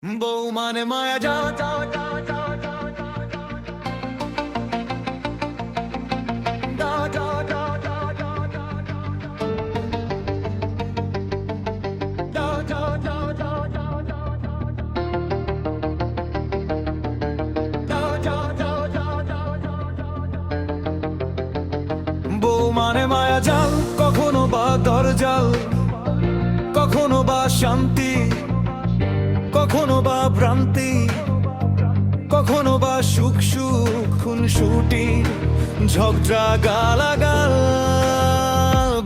বউ মানে মায়া যাও যাও যাও যাও যাও যাও যাও যাও যাও যাও যাও যাও যাও যাও যাও বউ মানে মায়া জাল, কখনো বা দরজাল, কখনো বা শান্তি, কখনো বা ভ্রান্তি, কখনো বা সুখ সুখ খুনসুটি, ঝগড়া গালাগাল।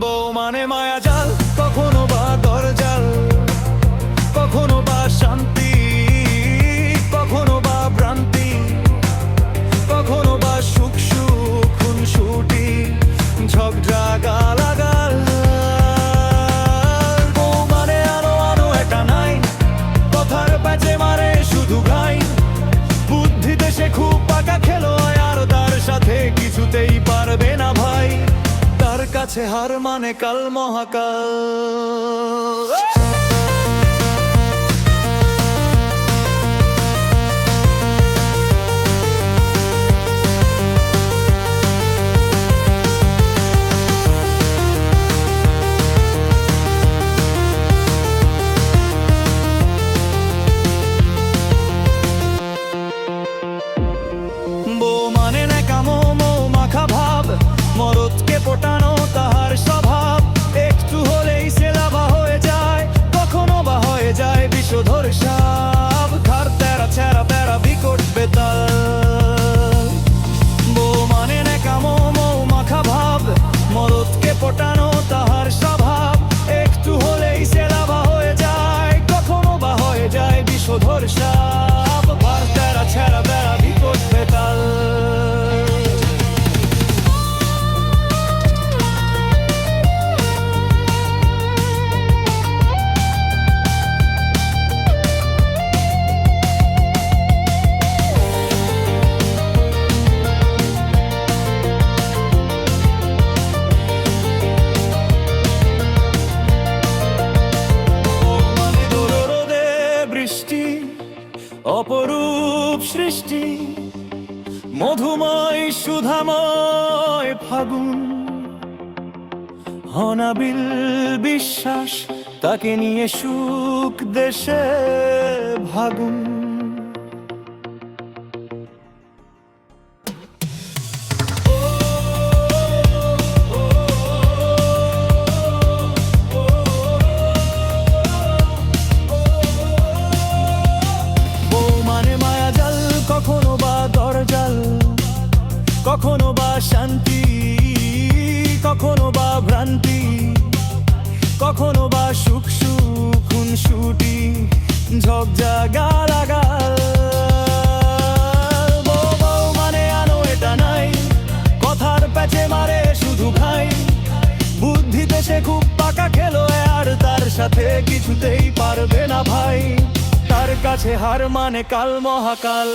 বউ মানে মায়া জাল, কখনো বা দরজাল, কখনো বা শান্তি, কখনো বা ভ্রান্তি, কখনো বা সুখ সুখ খুনসুটি, ঝগড়া গালাগাল। বউ মানে আনো আনো একটা নাই, কথার প্যাচে মারে শুধু গাই, বুদ্ধিতে সে খুব পাকা খেলোয়াড়, আর তার সাথে কিছুতেই পারবে না ভাই, তার কাছে হার মানে কাল মহাকাল। মরদকে পটানো তাহার স্বভাব, একটু হলেই সে লাভা হয়ে যায়, কখনো বা হয়ে যায় বিষধর সাপ, ঘাড় তেরা ছেঁড়া তেরা বিকট বেতাল। বউ মানে ন্যাকামো মৌ মাখা ভাব, মরদকে পটানো তাহার স্বভাব, একটু হলেই সে লাভা হয়ে যায়, কখনো বা হয়ে যায় বিষধর সাপ, ঘাড় তেরা ছেঁড়া তেরা বিকট বেতাল। অপরূপ সৃষ্টি, মধুময় সুধাময় ফাগুন, অনাবিল বিশ্বাস, তাকে নিয়ে সুখ দেশে ভাগুন। কখনো বা দরজাল, কখনো বা শান্তি, কখনো বা ভ্রান্তি, কখনো বা সুখ সুখ খুনসুটি, ঝগড়া গালাগাল। বউ মানে আনো এটা নাই, কথার প্যাচে মারে শুধু খাই, বুদ্ধিতে সে খুব পাকা খেলোয়াড়, তার সাথে কিছুতেই পারবে না ভাই, তার কাছে হার মানে কাল মহাকাল।